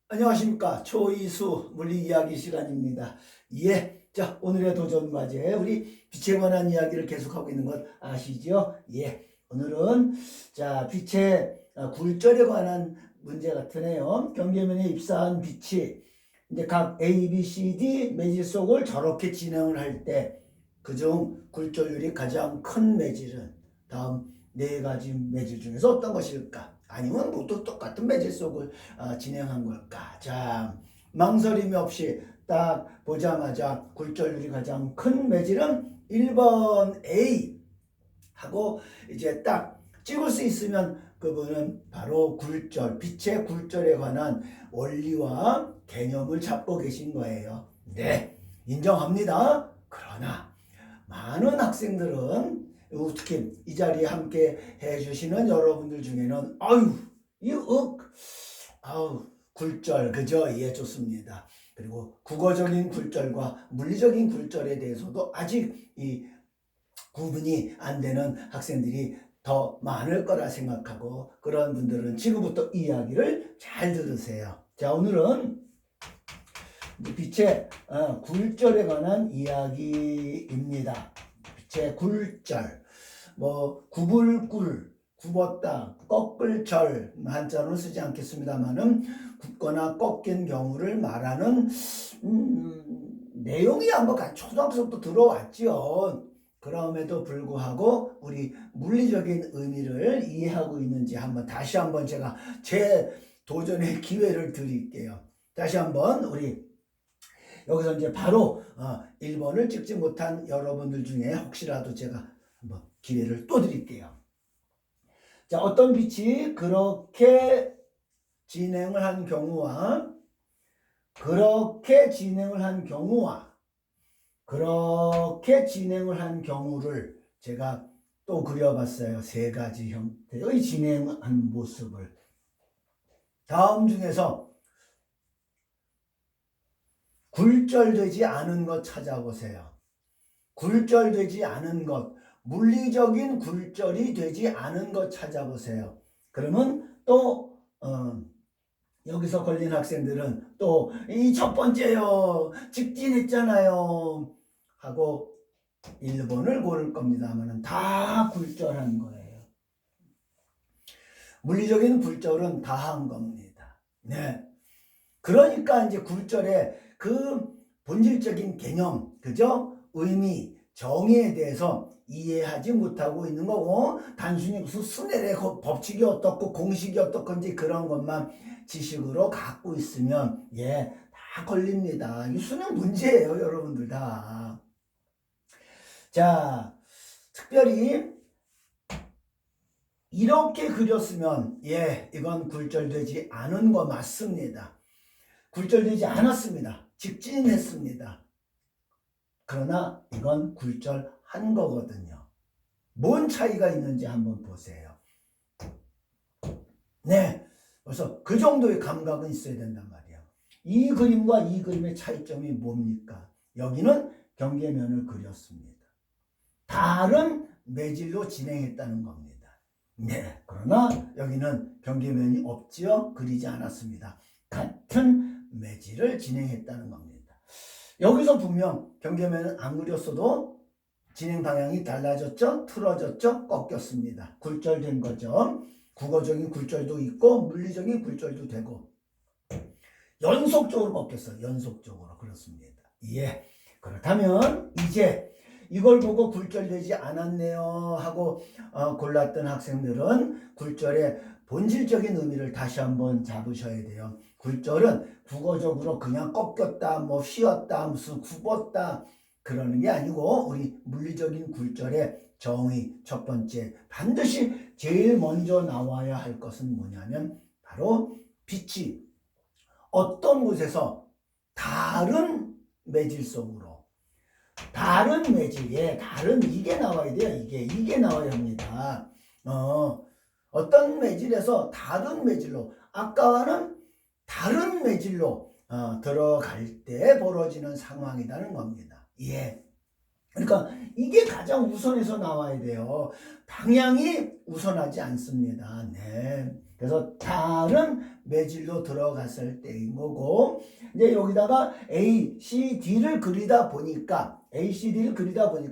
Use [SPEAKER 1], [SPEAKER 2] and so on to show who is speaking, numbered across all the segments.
[SPEAKER 1] 안녕하십니까. 초이수 물리 이야기 시간입니다. 예. 자, 오늘의 도전 과제. 우리 빛에 관한 이야기를 계속하고 있는 것 아시죠? 예. 오늘은, 자, 빛의 굴절에 관한 문제 같으네요. 경계면에 입사한 빛이 이제 각 A, B, C, D 매질 속을 저렇게 진행을 할 때, 그중 굴절률이 가장 큰 매질은 다음 네 가지 매질 중에서 어떤 것일까? 아니면 모두 똑같은 매질 속을 진행한 걸까? 자, 망설임이 없이 딱 보자마자 굴절률이 가장 큰 매질은 1번 A 하고 이제 딱 찍을 수 있으면 그분은 바로 굴절, 빛의 굴절에 관한 원리와 개념을 잡고 계신 거예요. 네, 인정합니다. 그러나 많은 학생들은 특히 이 자리에 함께 해주시는 여러분들 중에는 굴절 그죠? 예, 좋습니다. 그리고 국어적인 굴절과 물리적인 굴절에 대해서도 아직 이 구분이 안 되는 학생들이 더 많을 거라 생각하고, 그런 분들은 지금부터 이야기를 잘 들으세요. 자, 오늘은 빛의 굴절에 관한 이야기입니다. 빛의 굴절, 뭐 굽을꿀, 굽었다, 꺾을절, 한자로는 쓰지 않겠습니다만은 굽거나 꺾인 경우를 말하는 내용이 아마 초등학생부터 들어왔죠. 그럼에도 불구하고 우리 물리적인 의미를 이해하고 있는지 다시 한번 제가 제 도전의 기회를 드릴게요. 다시 한번 우리 여기서 이제 바로 1번을 찍지 못한 여러분들 중에 혹시라도 제가 한번 기회를 또 드릴게요. 자, 어떤 빛이 그렇게 진행을 한 경우와 그렇게 진행을 한 경우를 제가 또 그려봤어요. 세 가지 형태의 진행한 모습을. 다음 중에서 굴절되지 않은 것 찾아보세요. 굴절되지 않은 것, 물리적인 굴절이 되지 않은 것 찾아보세요. 그러면 또 여기서 걸린 학생들은 또 이 첫 번째요, 직진했잖아요 하고 1번을 고를 겁니다만 다 굴절한 거예요. 물리적인 굴절은 다 한 겁니다. 네. 그러니까 이제 굴절의 그 본질적인 개념, 그죠? 의미, 정의에 대해서 이해하지 못하고 있는 거고, 단순히 무슨 순회의 법칙이 어떻고 공식이 어떻건지 그런 것만 지식으로 갖고 있으면 다 걸립니다. 이 수능 문제예요, 여러분들 다. 자, 특별히 이렇게 그렸으면 이건 굴절되지 않은 거 맞습니다. 굴절되지 않았습니다. 직진했습니다. 그러나 이건 굴절한 거거든요. 뭔 차이가 있는지 한번 보세요. 네, 그래서 그 정도의 감각은 있어야 된단 말이에요. 이 그림과 이 그림의 차이점이 뭡니까? 여기는 경계면을 그렸습니다. 다른 매질로 진행했다는 겁니다. 네, 그러나 여기는 경계면이 없지요. 그리지 않았습니다. 같은 매질을 진행했다는 겁니다. 여기서 분명 경계면은 안 그렸어도 진행 방향이 달라졌죠? 틀어졌죠? 꺾였습니다. 굴절된 거죠. 국어적인 굴절도 있고 물리적인 굴절도 되고 연속적으로 꺾였어요. 연속적으로. 그렇습니다. 그렇다면 이제 이걸 보고 굴절되지 않았네요 하고 골랐던 학생들은 굴절의 본질적인 의미를 다시 한번 잡으셔야 돼요. 굴절은 국어적으로 그냥 꺾였다, 뭐 휘었다, 무슨 굽었다 그러는 게 아니고, 우리 물리적인 굴절의 정의 첫 번째, 반드시 제일 먼저 나와야 할 것은 뭐냐면 바로 빛이 어떤 곳에서 다른 매질 속으로, 다른 매질, 다른 이게 나와야 돼요. 이게 나와야 합니다. 어떤 매질에서 다른 매질로, 아까와는 다른 매질로 들어갈 때 벌어지는 상황이라는 겁니다. 그러니까 이게 가장 우선해서 나와야 돼요. 방향이 우선하지 않습니다. 네. 그래서 다른 매질로 들어갔을 때인 거고, 이제 여기다가 A, C, D를 그리다 보니까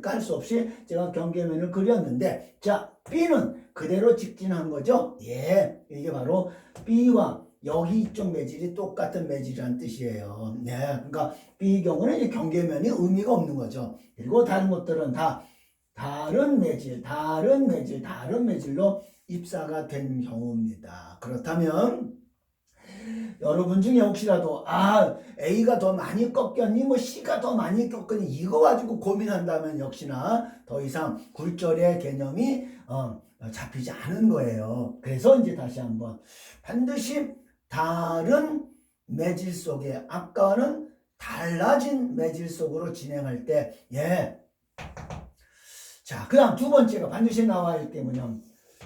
[SPEAKER 1] 할 수 없이 제가 경계면을 그렸는데, 자, B는 그대로 직진한 거죠. 예, 이게 바로 B와 여기 이쪽 매질이 똑같은 매질이라는 뜻이에요. 네, 그러니까 B의 경우는 이제 경계면이 의미가 없는 거죠. 그리고 다른 것들은 다 다른 매질로 입사가 된 경우입니다. 그렇다면 여러분 중에 혹시라도 A가 더 많이 꺾였니 뭐 C가 더 많이 꺾였니 이거 가지고 고민한다면 역시나 더 이상 굴절의 개념이 잡히지 않은 거예요. 그래서 이제 다시 한번 반드시 다른 매질 속에 아까는 달라진 매질 속으로 진행할 때 자, 그 다음 두 번째가 반드시 나와야 할 게 뭐냐.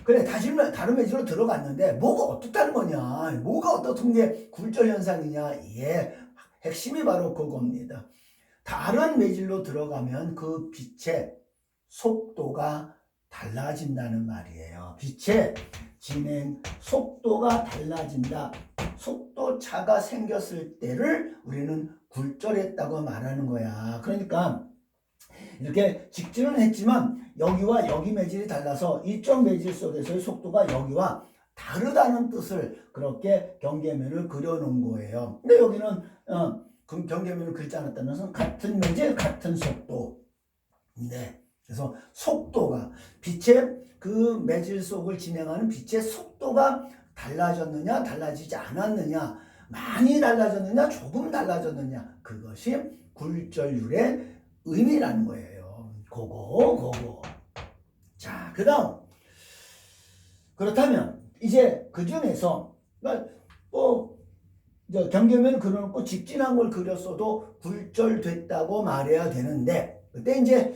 [SPEAKER 1] 그래, 다른 매질로 들어갔는데 뭐가 어떻다는 거냐. 뭐가 어떻은 게 굴절 현상이냐. 핵심이 바로 그겁니다. 다른 매질로 들어가면 그 빛의 속도가 달라진다는 말이에요. 빛의 진행 속도가 달라진다. 속도 차가 생겼을 때를 우리는 굴절했다고 말하는 거야. 그러니까 이렇게 직진은 했지만 여기와 여기 매질이 달라서 이쪽 매질 속에서의 속도가 여기와 다르다는 뜻을 그렇게 경계면을 그려놓은 거예요. 근데 여기는 그 경계면을 그리지 않았다는 것은 같은 매질, 같은 속도. 네. 그래서 속도가 빛의 그 매질 속을 진행하는 빛의 속도가 달라졌느냐, 달라지지 않았느냐, 많이 달라졌느냐, 조금 달라졌느냐, 그것이 굴절률의 의미라는 거예요. 그거. 자, 그 다음. 그렇다면, 이제 그 중에서, 경계면 그려놓고 직진한 걸 그렸어도 굴절됐다고 말해야 되는데, 그때 이제,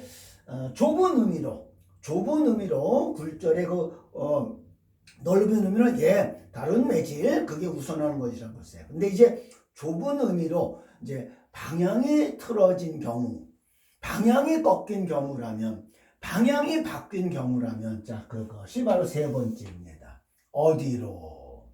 [SPEAKER 1] 좁은 의미로 굴절의 넓은 의미는 다른 매질, 그게 우선하는 것이라고 했어요. 근데 이제 좁은 의미로 이제 방향이 틀어진 경우, 방향이 꺾인 경우라면, 방향이 바뀐 경우라면, 자, 그것이 바로 세 번째입니다. 어디로?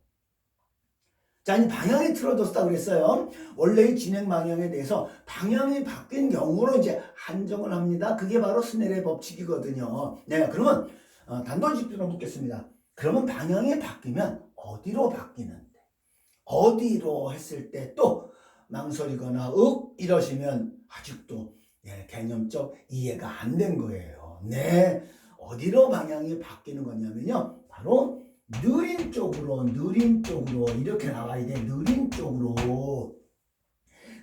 [SPEAKER 1] 자, 이 방향이 틀어졌다고 그랬어요. 원래의 진행 방향에 대해서 방향이 바뀐 경우로 이제 한정을 합니다. 그게 바로 스넬의 법칙이거든요. 네, 그러면, 단도직입적으로 묻겠습니다. 그러면 방향이 바뀌면 어디로 바뀌는데? 어디로 했을 때 또 망설이거나 이러시면 아직도 개념적 이해가 안 된 거예요. 네, 어디로 방향이 바뀌는 거냐면요, 바로 느린 쪽으로 이렇게 나와야 돼. 느린 쪽으로.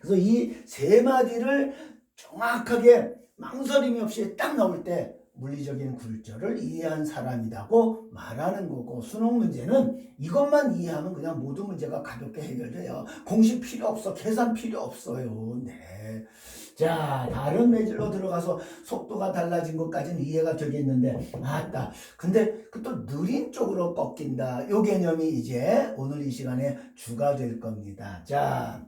[SPEAKER 1] 그래서 이 세 마디를 정확하게 망설임이 없이 딱 나올 때 물리적인 굴절을 이해한 사람이라고 말하는 거고, 수능 문제는 이것만 이해하면 그냥 모든 문제가 가볍게 해결돼요. 공식 필요 없어, 계산 필요 없어요. 네. 자, 다른 매질로 들어가서 속도가 달라진 것까지는 이해가 되겠는데, 맞다. 근데 그 또 느린 쪽으로 꺾인다. 요 개념이 이제 오늘 이 시간에 주가 될 겁니다. 자,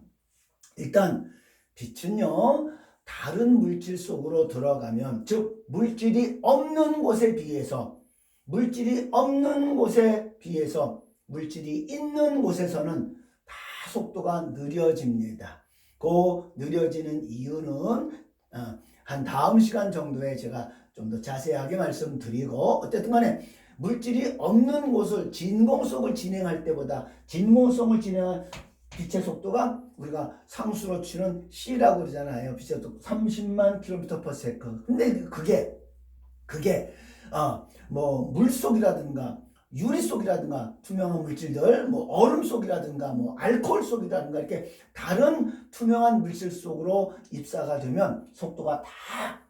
[SPEAKER 1] 일단 빛은요, 다른 물질 속으로 들어가면, 즉 물질이 없는 곳에 비해서 물질이 있는 곳에서는 다 속도가 느려집니다. 그 느려지는 이유는 한 다음 시간 정도에 제가 좀 더 자세하게 말씀드리고, 어쨌든 간에 물질이 없는 곳을 진공 속을 진행할 때보다 진공성을 진행한 빛의 속도가 우리가 상수로 치는 C라고 그러잖아요. 빛의 속도 30만 km/s. 근데 그게 뭐 물속이라든가 유리 속이라든가 투명한 물질들, 뭐 얼음 속이라든가 뭐 알코올 속이라든가 이렇게 다른 투명한 물질 속으로 입사가 되면 속도가 다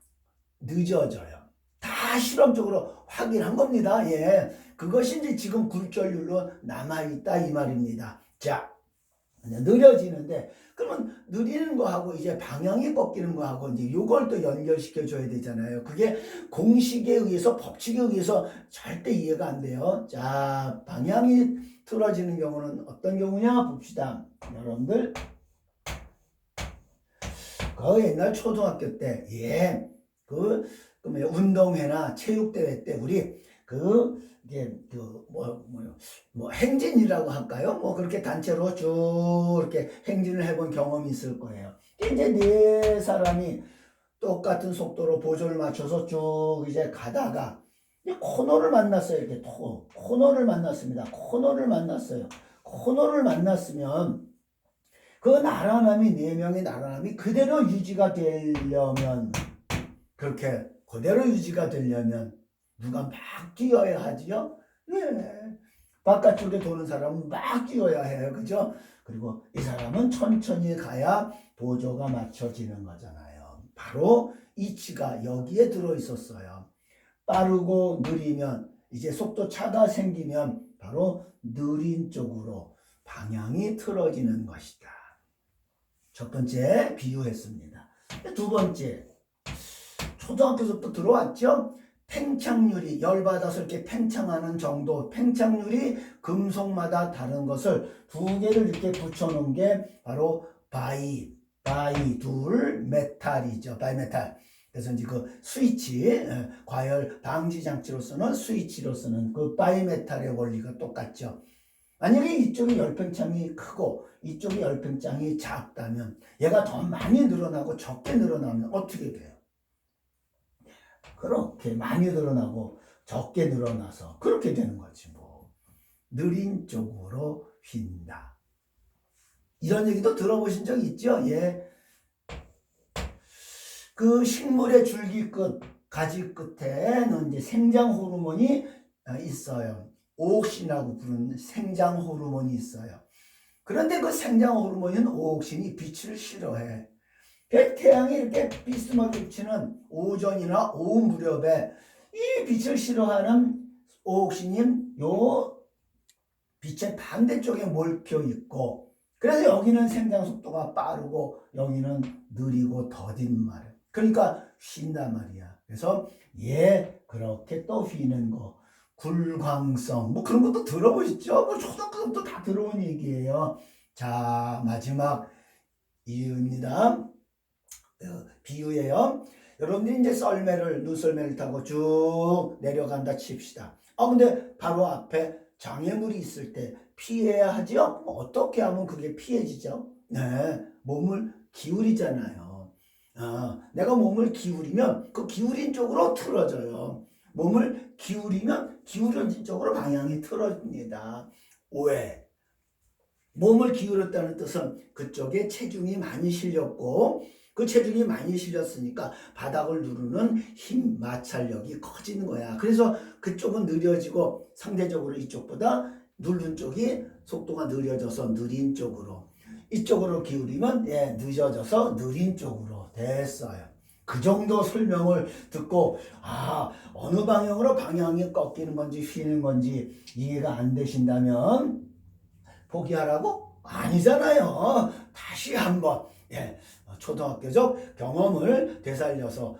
[SPEAKER 1] 늦어져요. 다 실험적으로 확인한 겁니다. 그것이 이제 지금 굴절률로 남아있다 이 말입니다. 자, 느려지는데, 그러면 느리는 거하고 이제 방향이 꺾이는 거하고 이제 요걸 또 연결시켜 줘야 되잖아요. 그게 공식에 의해서, 법칙에 의해서 절대 이해가 안 돼요. 자, 방향이 틀어지는 경우는 어떤 경우냐 봅시다. 여러분들, 그 옛날 초등학교 때, 운동회나 체육대회 때 우리 이게 뭐 행진이라고 할까요? 뭐 그렇게 단체로 쭉 이렇게 행진을 해본 경험이 있을 거예요. 이제 네 사람이 똑같은 속도로 보조를 맞춰서 쭉 이제 가다가 코너를 만났어요. 이렇게 코너를 만났습니다. 코너를 만났어요. 코너를 만났으면 그 날아남이 네 명의 날아남이 그대로 유지가 되려면 그렇게 그대로 유지가 되려면 누가 막 뛰어야 하지요? 네. 바깥쪽에 도는 사람은 막 뛰어야 해요. 그죠? 그리고 이 사람은 천천히 가야 보조가 맞춰지는 거잖아요. 바로 이치가 여기에 들어 있었어요. 빠르고 느리면 이제 속도 차가 생기면 바로 느린 쪽으로 방향이 틀어지는 것이다. 첫 번째 비유했습니다. 두 번째 초등학교부터 들어왔죠? 팽창률이 열받아서 이렇게 팽창하는 정도, 팽창률이 금속마다 다른 것을 두 개를 이렇게 붙여놓은 게 바로 바이 메탈이죠. 바이메탈. 그래서 이제 그 스위치, 과열 방지 장치로서는 스위치로서는 그 바이메탈의 원리가 똑같죠. 만약에 이쪽이 열팽창이 크고 이쪽이 열팽창이 작다면 얘가 더 많이 늘어나고 적게 늘어나면 어떻게 돼요? 그렇게 많이 늘어나고 적게 늘어나서 그렇게 되는 거지 뭐. 느린 쪽으로 휜다. 이런 얘기도 들어보신 적 있죠? 예. 그 식물의 줄기 끝, 가지 끝에는 이제 생장 호르몬이 있어요. 오옥신이라고 부르는 생장 호르몬이 있어요. 그런데 그 생장 호르몬인 오옥신이 빛을 싫어해. 태양이 이렇게 비스듬하게 비치는 오전이나 오후 무렵에 이 빛을 싫어하는 오옥신인 요 빛의 반대쪽에 몰켜 있고, 그래서 여기는 생장 속도가 빠르고 여기는 느리고 더딘 말이야. 그러니까 휜단 말이야. 그래서 그렇게 또 휘는 거, 굴광성 뭐 그런 것도 들어보셨죠? 뭐 초등학교부터 다 들어온 얘기예요. 자, 마지막 이유입니다. 비유예요. 여러분들이 이제 눈썰매를 타고 쭉 내려간다 칩시다. 근데 바로 앞에 장애물이 있을 때 피해야 하죠? 어떻게 하면 그게 피해지죠? 네, 몸을 기울이잖아요. 내가 몸을 기울이면 그 기울인 쪽으로 틀어져요. 몸을 기울이면 기울어진 쪽으로 방향이 틀어집니다. 왜? 몸을 기울였다는 뜻은 그쪽에 체중이 많이 실렸고 그 체중이 많이 실렸으니까 바닥을 누르는 힘 마찰력이 커지는 거야. 그래서 그쪽은 느려지고 상대적으로 이쪽보다 누른 쪽이 속도가 느려져서 느린 쪽으로, 이쪽으로 기울이면 늦어져서 느린 쪽으로 됐어요. 그 정도 설명을 듣고 어느 방향으로 방향이 꺾이는 건지 휘는 건지 이해가 안 되신다면 포기하라고? 아니잖아요. 다시 한번 초등학교적 경험을 되살려서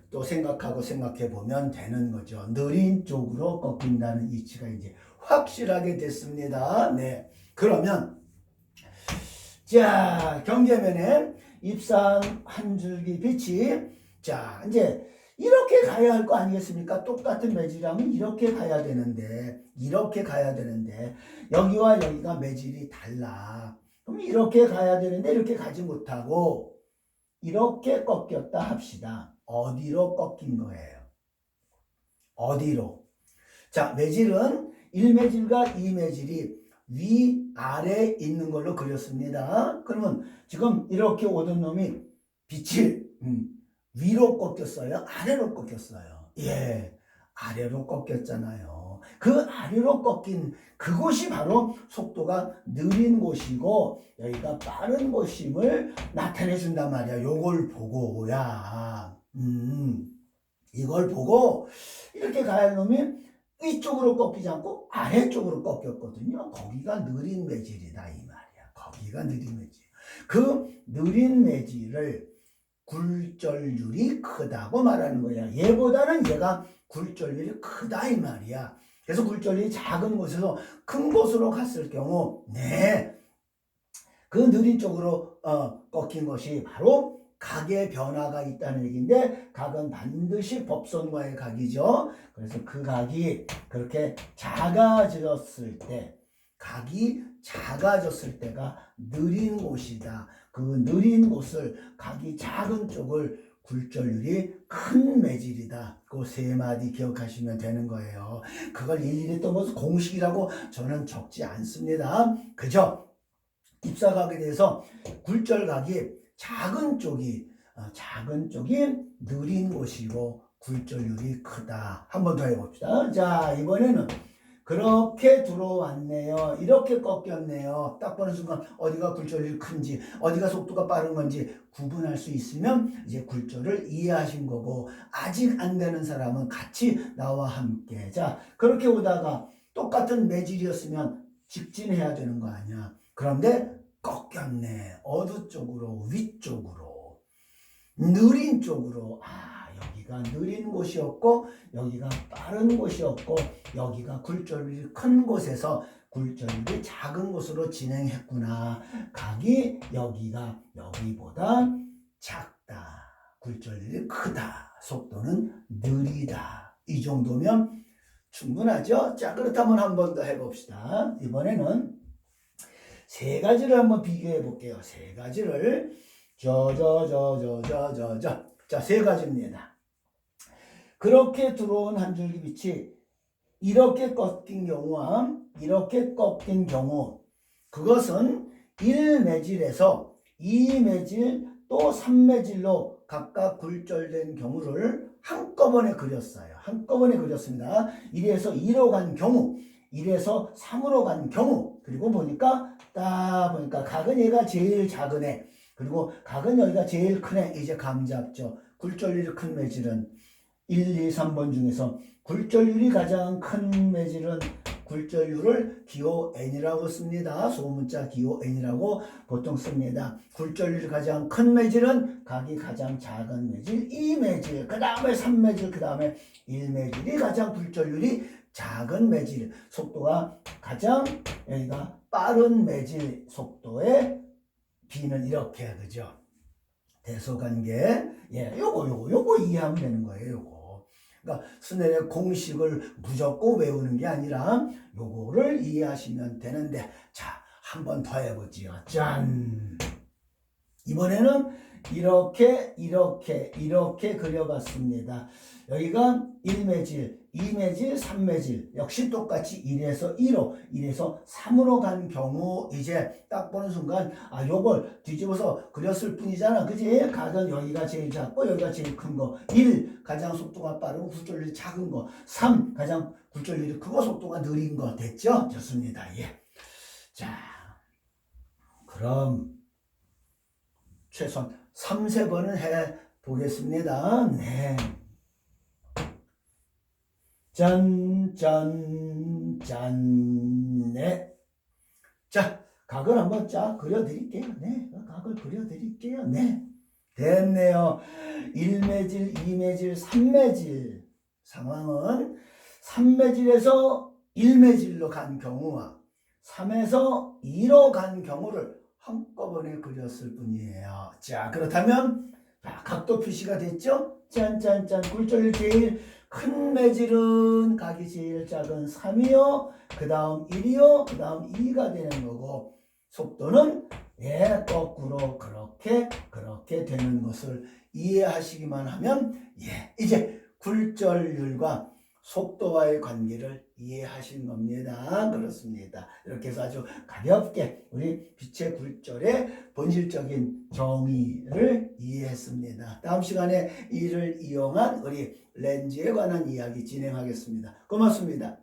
[SPEAKER 1] 또 생각해 보면 되는 거죠. 느린 쪽으로 꺾인다는 이치가 이제 확실하게 됐습니다. 네. 그러면 자, 경계면에 입상 한 줄기 빛이, 자, 이제 이렇게 가야 할 거 아니겠습니까? 똑같은 매질하면 이렇게 가야 되는데 여기와 여기가 매질이 달라. 그럼 이렇게 가야 되는데 이렇게 가지 못하고 이렇게 꺾였다 합시다. 어디로 꺾인 거예요? 어디로? 자, 매질은 1매질과 2매질이 위아래 있는 걸로 그렸습니다. 그러면 지금 이렇게 오던 놈이 빛이 위로 꺾였어요? 아래로 꺾였어요? 아래로 꺾였잖아요. 그 아래로 꺾인 그곳이 바로 속도가 느린 곳이고 여기가 빠른 곳임을 나타내 준단 말이야. 요걸 보고야. 이걸 보고 이렇게 가야 할 놈이 위쪽으로 꺾이지 않고 아래쪽으로 꺾였거든요. 거기가 느린 매질이다 이 말이야. 거기가 느린 매질. 그 느린 매질을 굴절률이 크다고 말하는 거야. 얘보다는 얘가 굴절률이 크다 이 말이야. 그래서 굴절률이 작은 곳에서 큰 곳으로 갔을 경우 그 느린 쪽으로 꺾인 것이 바로 각의 변화가 있다는 얘기인데 각은 반드시 법선과의 각이죠. 그래서 그 각이 그렇게 작아졌을 때 각이 작아졌을 때가 느린 곳이다. 그 느린 곳을 각이 작은 쪽을 굴절률이 큰 매질이다. 그 세 마디 기억하시면 되는 거예요. 그걸 일일이 또 무슨 공식이라고 저는 적지 않습니다. 그죠? 입사각에 대해서 굴절각이 작은 쪽이 느린 곳이고 굴절률이 크다. 한 번 더 해봅시다. 자, 이번에는 그렇게 들어왔네요. 이렇게 꺾였네요. 딱 보는 순간 어디가 굴절이 큰지 어디가 속도가 빠른 건지 구분할 수 있으면 이제 굴절을 이해하신 거고, 아직 안 되는 사람은 같이 나와 함께 자 그렇게 오다가 똑같은 매질이었으면 직진해야 되는 거 아니야. 그런데 꺾였네. 어느 쪽으로? 위쪽으로, 느린 쪽으로. 여기가 느린 곳이었고 여기가 빠른 곳이었고 여기가 굴절률이 큰 곳에서 굴절률이 작은 곳으로 진행했구나. 각이 여기가 여기보다 작다. 굴절률이 크다. 속도는 느리다. 이 정도면 충분하죠? 자, 그렇다면 한 번 더 해봅시다. 이번에는 세 가지를 한번 비교해 볼게요. 세 가지를 자, 세 가지입니다. 그렇게 들어온 한 줄기 빛이 이렇게 꺾인 경우와 이렇게 꺾인 경우, 그것은 1매질에서 2매질 또 3매질로 각각 굴절된 경우를 한꺼번에 그렸어요. 한꺼번에 그렸습니다. 1에서 2로 간 경우, 1에서 3으로 간 경우, 그리고 보니까 각은 얘가 제일 작은 애, 그리고 각은 여기가 제일 큰 애. 이제 감 잡죠. 굴절률이 큰 매질은 1, 2, 3번 중에서 굴절률이 가장 큰 매질은 굴절률을 기호 N이라고 씁니다. 소문자 기호 N이라고 보통 씁니다. 굴절률이 가장 큰 매질은 각이 가장 작은 매질 2매질, 그 다음에 3매질, 그 다음에 1매질이 가장 굴절률이 작은 매질, 속도가 가장 여기가 빠른 매질 속도의 B는 이렇게, 그죠? 대소관계. 요거 이해하면 되는 거예요. 요거. 그러니까 스넬의 공식을 무조건 외우는 게 아니라 요거를 이해하시면 되는데, 자, 한 번 더 해보지요. 짠! 이번에는 이렇게 그려봤습니다. 여기가 1매질, 2매질, 3매질, 역시 똑같이 1에서 2로, 1에서 3으로 간 경우, 이제 딱 보는 순간 요걸 뒤집어서 그렸을 뿐이잖아. 그지? 각은 여기가 제일 작고 여기가 제일 큰 거, 1 가장 속도가 빠르고 굴절률이 작은 거, 3 가장 굴절률이 크고 속도가 느린 거. 됐죠? 좋습니다. 예. 자, 그럼 최소한 3, 4번은 해보겠습니다. 네. 짠, 네. 자, 각을 한번 그려드릴게요. 네. 각을 그려드릴게요. 네. 됐네요. 1매질, 2매질, 3매질. 상황은 3매질에서 1매질로 간 경우와 3에서 2로 간 경우를 한꺼번에 그렸을 뿐이에요. 자, 그렇다면 각도 표시가 됐죠? 짠. 굴절률 제일 큰 매질은 각이 제일 작은 3이요. 그 다음 1이요. 그 다음 2가 되는 거고, 속도는 거꾸로 그렇게 되는 것을 이해하시기만 하면 이제 굴절률과 속도와의 관계를 이해하신 겁니다. 그렇습니다. 이렇게 해서 아주 가볍게 우리 빛의 굴절의 본질적인 정의를 이해했습니다. 다음 시간에 이를 이용한 우리 렌즈에 관한 이야기 진행하겠습니다. 고맙습니다.